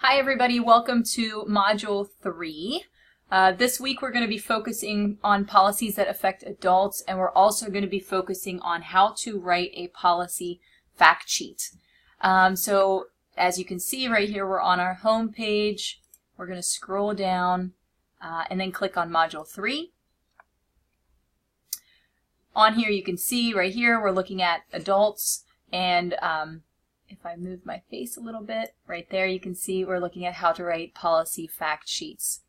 Hi everybody, welcome to Module 3. This week we're going to be focusing on policies that affect adults, and we're also going to be focusing on how to write a policy fact sheet. So as you can see right here, we're on our home page. We're going to scroll down and then click on Module 3. On here you can see right here we're looking at adults, and if I move my face a little bit, right there you can see we're looking at how to write policy fact sheets.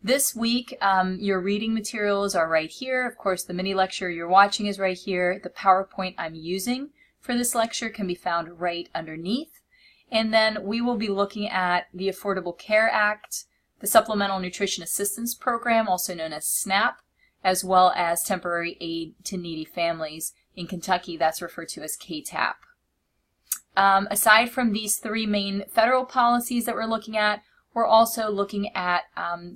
This week your reading materials are right here. Of course, the mini lecture you're watching is right here. The PowerPoint I'm using for this lecture can be found right underneath. And then we will be looking at the Affordable Care Act, the Supplemental Nutrition Assistance Program, also known as SNAP, as well as Temporary Aid to Needy Families. In Kentucky, that's referred to as KTAP. Aside from these three main federal policies that we're looking at, we're also looking at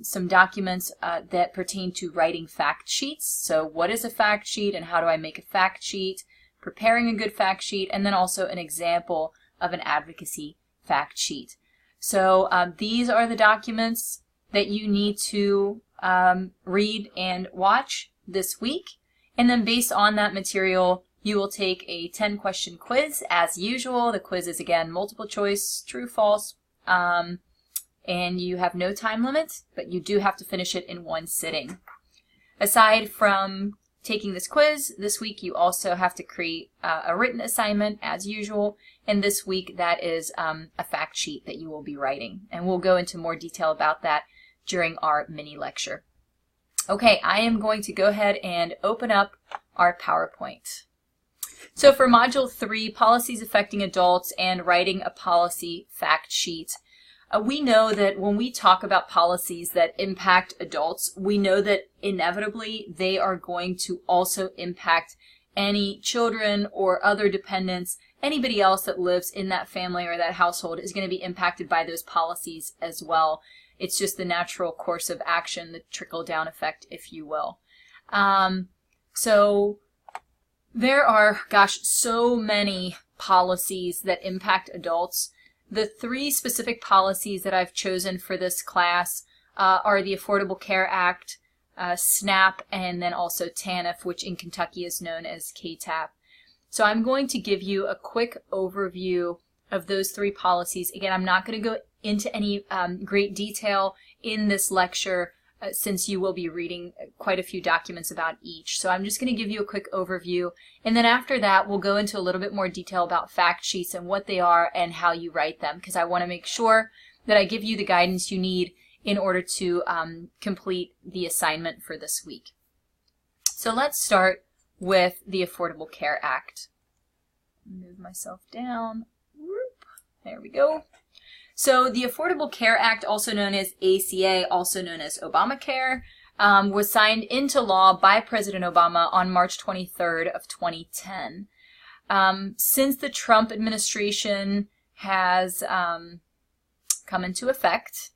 some documents that pertain to writing fact sheets. So what is a fact sheet and how do I make a fact sheet, preparing a good fact sheet, and then also an example of an advocacy fact sheet. So these are the documents that you need to read and watch this week. And then based on that material, you will take a 10-question quiz as usual. The quiz is, again, multiple choice, true, false, and you have no time limit, but you do have to finish it in one sitting. Aside from taking this quiz, this week you also have to create a written assignment as usual, and this week that is a fact sheet that you will be writing. And we'll go into more detail about that during our mini lecture. Okay, I am going to go ahead and open up our PowerPoint. So for Module 3, Policies Affecting Adults and Writing a Policy Fact Sheet, we know that when we talk about policies that impact adults, we know that inevitably they are going to also impact any children or other dependents. Anybody else that lives in that family or that household is going to be impacted by those policies as well. It's just the natural course of action, the trickle-down effect, if you will. So there are, so many policies that impact adults. The three specific policies that I've chosen for this class are the Affordable Care Act, SNAP, and then also TANF, which in Kentucky is known as KTAP. So I'm going to give you a quick overview of those three policies. Again, I'm not going to go into any great detail in this lecture since you will be reading quite a few documents about each. So I'm just going to give you a quick overview, and then after that we'll go into a little bit more detail about fact sheets and what they are and how you write them, because I want to make sure that I give you the guidance you need in order to complete the assignment for this week. So let's start with the Affordable Care Act. Move myself down. Whoop. There we go. So the Affordable Care Act, also known as ACA, also known as Obamacare, was signed into law by President Obama on March 23rd of 2010. Since the Trump administration has come into effect,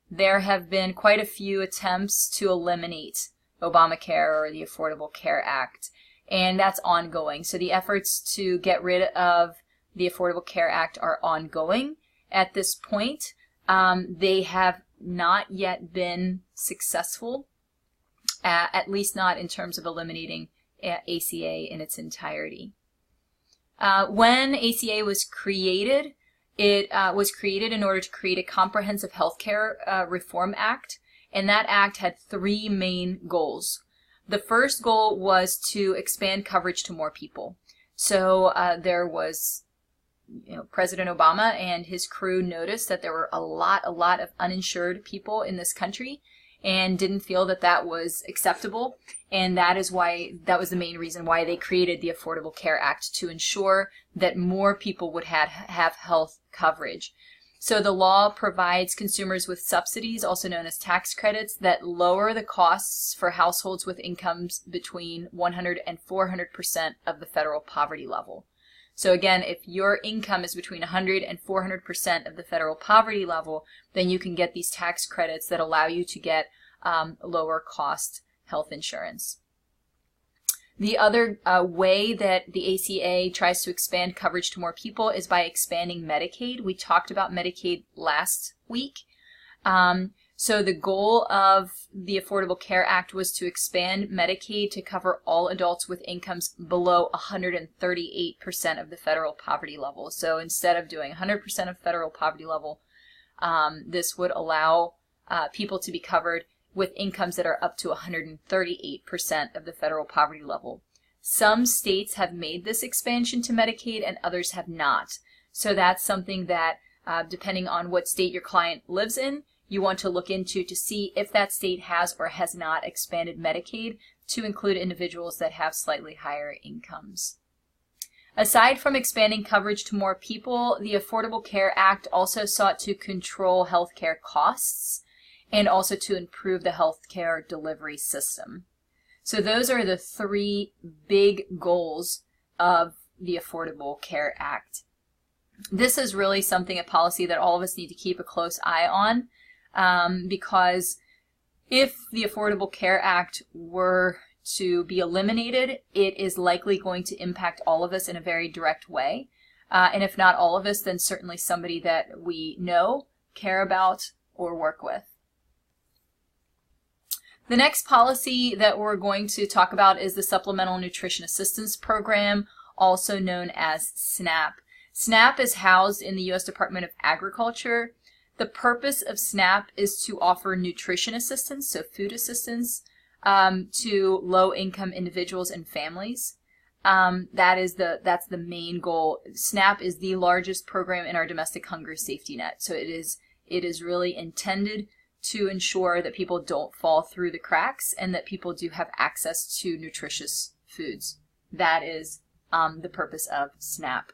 there have been quite a few attempts to eliminate Obamacare or the Affordable Care Act, and that's ongoing. So the efforts to get rid of the Affordable Care Act are ongoing. At this point, they have not yet been successful, at least not in terms of eliminating ACA in its entirety. When ACA was created, it was created in order to create a comprehensive health care reform act, and that act had three main goals. The first goal was to expand coverage to more people. So there was President Obama and his crew noticed that there were a lot of uninsured people in this country and didn't feel that that was acceptable, and that was the main reason why they created the Affordable Care Act, to ensure that more people would have health coverage. So the law provides consumers with subsidies, also known as tax credits, that lower the costs for households with incomes between 100 and 400% of the federal poverty level. So again, if your income is between 100 and 400% of the federal poverty level, then you can get these tax credits that allow you to get lower cost health insurance. The other way that the ACA tries to expand coverage to more people is by expanding Medicaid. We talked about Medicaid last week. So the goal of the Affordable Care Act was to expand Medicaid to cover all adults with incomes below 138% of the federal poverty level. So instead of doing 100% of federal poverty level, this would allow people to be covered with incomes that are up to 138% of the federal poverty level. Some states have made this expansion to Medicaid and others have not. So that's something that, depending on what state your client lives in, you want to look into to see if that state has or has not expanded Medicaid to include individuals that have slightly higher incomes. Aside from expanding coverage to more people, the Affordable Care Act also sought to control healthcare costs and also to improve the healthcare delivery system. So those are the three big goals of the Affordable Care Act. This is really something, a policy that all of us need to keep a close eye on. Because if the Affordable Care Act were to be eliminated, it is likely going to impact all of us in a very direct way. And if not all of us, then certainly somebody that we know, care about, or work with. The next policy that we're going to talk about is the Supplemental Nutrition Assistance Program, also known as SNAP. SNAP is housed in the U.S. Department of Agriculture. The purpose of SNAP is to offer nutrition assistance, so food assistance, to low-income individuals and families. That's the main goal. SNAP is the largest program in our domestic hunger safety net, so it is really intended to ensure that people don't fall through the cracks and that people do have access to nutritious foods. That is the purpose of SNAP.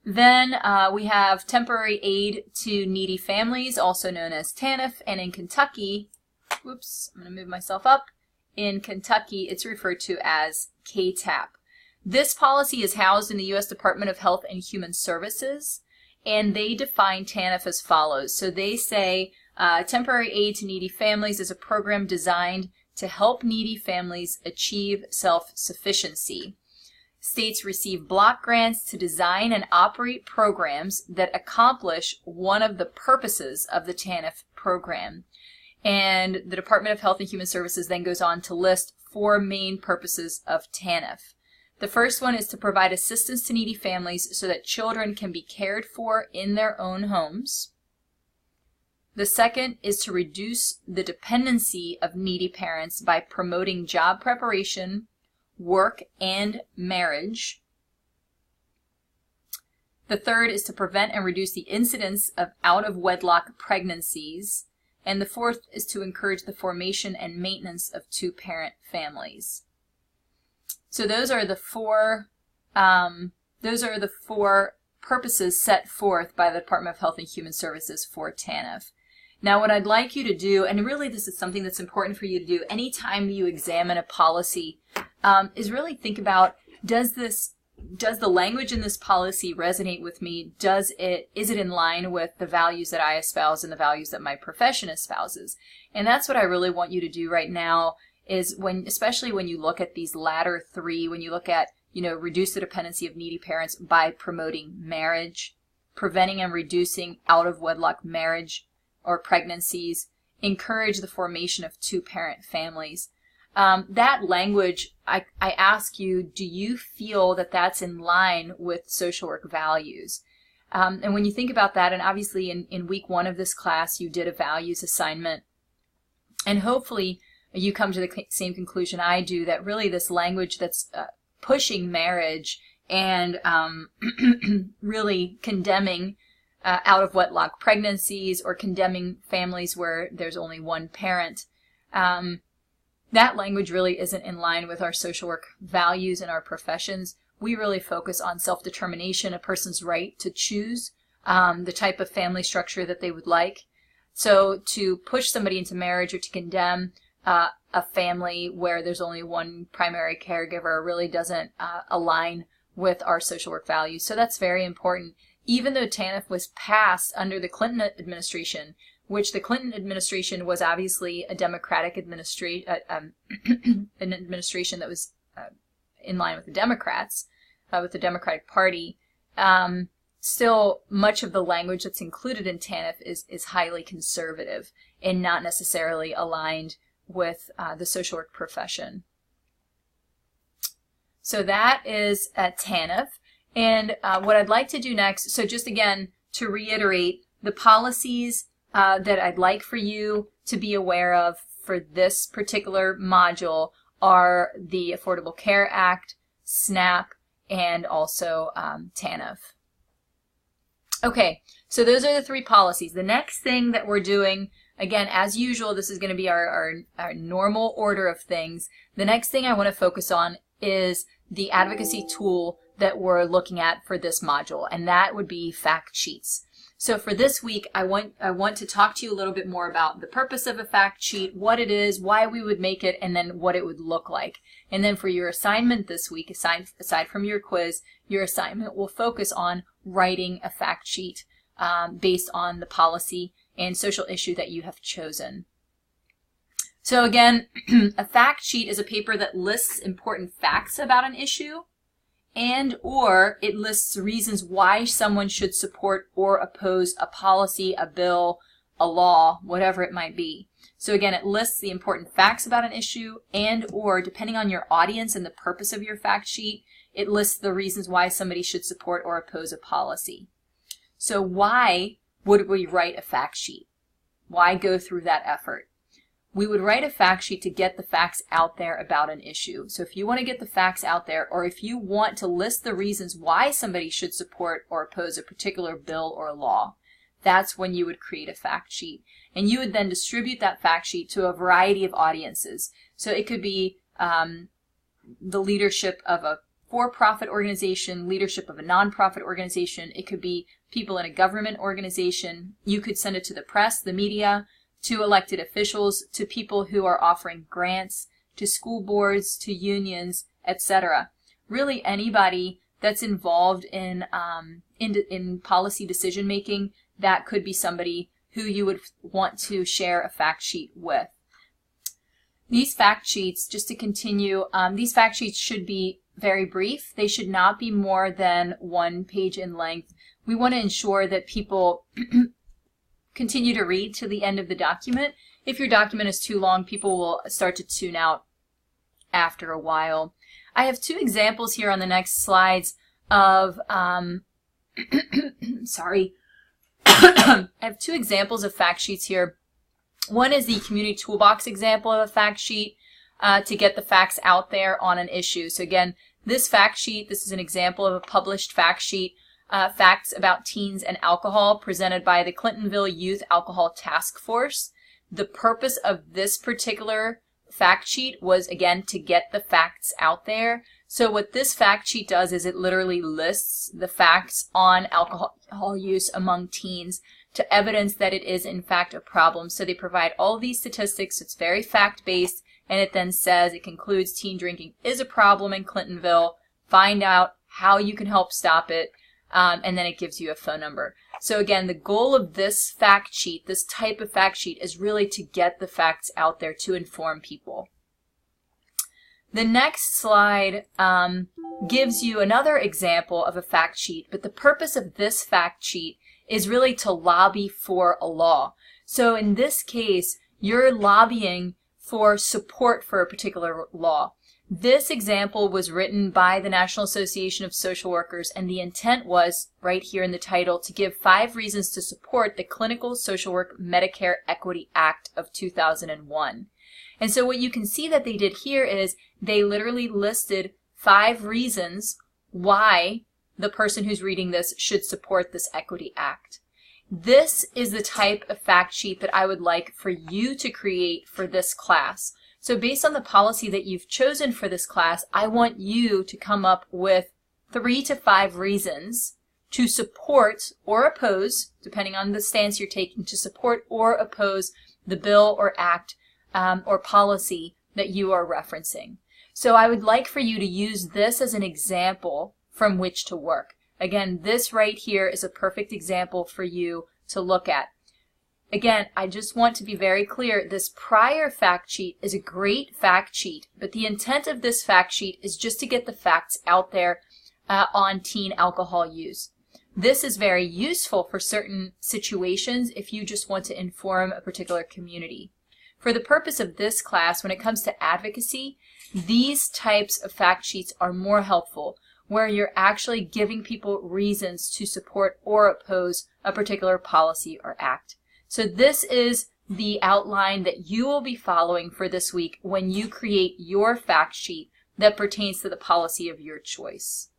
Then we have temporary aid to needy families, also known as TANF, and in Kentucky, whoops, I'm going to move myself up. In Kentucky, it's referred to as KTAP. This policy is housed in the U.S. Department of Health and Human Services, and they define TANF as follows. So they say temporary aid to needy families is a program designed to help needy families achieve self-sufficiency. States receive block grants to design and operate programs that accomplish one of the purposes of the TANF program. And the Department of Health and Human Services then goes on to list 4 main purposes of TANF. The first one is to provide assistance to needy families so that children can be cared for in their own homes. The second is to reduce the dependency of needy parents by promoting job preparation, work, and marriage. The third is to prevent and reduce the incidence of out-of-wedlock pregnancies. And the fourth is to encourage the formation and maintenance of 2-parent families. So those are the four purposes set forth by the Department of Health and Human Services for TANF. Now what I'd like you to do, and really this is something that's important for you to do anytime you examine a policy, is really think about, does the language in this policy resonate with me? Is it in line with the values that I espouse and the values that my profession espouses? And that's what I really want you to do right now, is especially when you look at these latter 3, when you look at, reduce the dependency of needy parents by promoting marriage, preventing and reducing out-of-wedlock marriage or pregnancies, encourage the formation of 2-parent families. That language, I ask you, do you feel that that's in line with social work values? And when you think about that, and obviously in week 1 of this class, you did a values assignment, and hopefully you come to the same conclusion I do, that really this language that's pushing marriage and really condemning out-of-wedlock pregnancies or condemning families where there's only one parent, that language really isn't in line with our social work values and our professions. We really focus on self-determination, a person's right to choose the type of family structure that they would like. So to push somebody into marriage or to condemn a family where there's only one primary caregiver really doesn't align with our social work values. So that's very important. Even though TANF was passed under the Clinton administration, which the Clinton administration was obviously a Democratic administration, an administration that was in line with the Democrats, with the Democratic Party. Still, much of the language that's included in TANF is highly conservative and not necessarily aligned with the social work profession. So that is TANF. And what I'd like to do next, so just again to reiterate, the policies that I'd like for you to be aware of for this particular module are the Affordable Care Act, SNAP, and also TANF. Okay, so those are the three policies. The next thing that we're doing, again, as usual, this is going to be our normal order of things. The next thing I want to focus on is the advocacy tool that we're looking at for this module, and that would be fact sheets. So for this week, I want to talk to you a little bit more about the purpose of a fact sheet, what it is, why we would make it, and then what it would look like. And then for your assignment this week, aside from your quiz, your assignment will focus on writing a fact sheet based on the policy and social issue that you have chosen. So again, a fact sheet is a paper that lists important facts about an issue, and or it lists reasons why someone should support or oppose a policy, a bill, a law, whatever it might be. So again, it lists the important facts about an issue, and or depending on your audience and the purpose of your fact sheet, it lists the reasons why somebody should support or oppose a policy. So why would we write a fact sheet? Why go through that effort? We would write a fact sheet to get the facts out there about an issue. So if you want to get the facts out there, or if you want to list the reasons why somebody should support or oppose a particular bill or law, that's when you would create a fact sheet. And you would then distribute that fact sheet to a variety of audiences. So it could be the leadership of a for-profit organization, leadership of a nonprofit organization. It could be people in a government organization. You could send it to the press, the media, to elected officials, to people who are offering grants, to school boards, to unions, etc. Really anybody that's involved in policy decision making, that could be somebody who you would want to share a fact sheet with. These fact sheets, just to continue, these fact sheets should be very brief. They should not be more than 1 page in length. We want to ensure that people continue to read to the end of the document. If your document is too long, people will start to tune out after a while. I have 2 examples here on the next slides of, sorry, I have 2 examples of fact sheets here. One is the Community Toolbox example of a fact sheet to get the facts out there on an issue. So again, this fact sheet, this is an example of a published fact sheet. Facts about teens and alcohol presented by the Clintonville Youth Alcohol Task Force. The purpose of this particular fact sheet was, again, to get the facts out there. So what this fact sheet does is it literally lists the facts on alcohol use among teens to evidence that it is, in fact, a problem. So they provide all of these statistics. It's very fact-based, and it then says, it concludes teen drinking is a problem in Clintonville. Find out how you can help stop it. And then it gives you a phone number. So again, the goal of this fact sheet, this type of fact sheet, is really to get the facts out there to inform people. The next slide gives you another example of a fact sheet, but the purpose of this fact sheet is really to lobby for a law. So in this case, you're lobbying for support for a particular law. This example was written by the National Association of Social Workers, and the intent was, right here in the title, to give 5 reasons to support the Clinical Social Work Medicare Equity Act of 2001. And so what you can see that they did here is they literally listed 5 reasons why the person who's reading this should support this Equity Act. This is the type of fact sheet that I would like for you to create for this class. So based on the policy that you've chosen for this class, I want you to come up with 3 to 5 reasons to support or oppose, depending on the stance you're taking, to support or oppose the bill or act or policy that you are referencing. So I would like for you to use this as an example from which to work. Again, this right here is a perfect example for you to look at. Again, I just want to be very clear, this prior fact sheet is a great fact sheet, but the intent of this fact sheet is just to get the facts out there on teen alcohol use. This is very useful for certain situations if you just want to inform a particular community. For the purpose of this class, when it comes to advocacy, these types of fact sheets are more helpful, where you're actually giving people reasons to support or oppose a particular policy or act. So this is the outline that you will be following for this week when you create your fact sheet that pertains to the policy of your choice.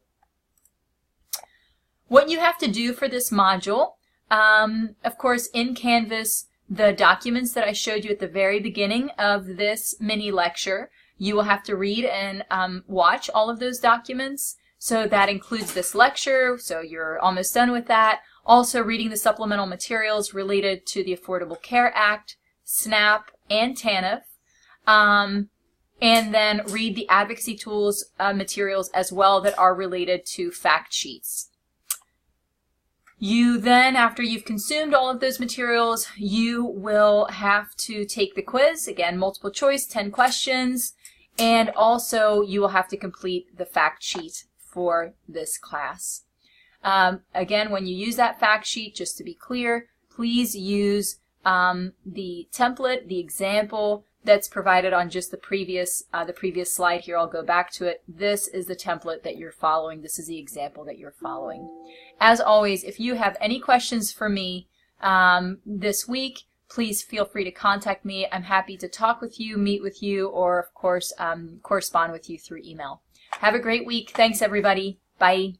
What you have to do for this module, of course, in Canvas, the documents that I showed you at the very beginning of this mini lecture, you will have to read and watch all of those documents. So that includes this lecture, so you're almost done with that. Also reading the supplemental materials related to the Affordable Care Act, SNAP, and TANF. And then read the advocacy tools materials as well that are related to fact sheets. You then, after you've consumed all of those materials, you will have to take the quiz. Again, multiple choice, 10 questions. And also you will have to complete the fact sheet for this class. Again, when you use that fact sheet, just to be clear, please use the template, the example that's provided on just the previous slide here. I'll go back to it. This is the template that you're following. This is the example that you're following. As always, if you have any questions for me this week, please feel free to contact me. I'm happy to talk with you, meet with you, or of course correspond with you through email. Have a great week. Thanks, everybody. Bye.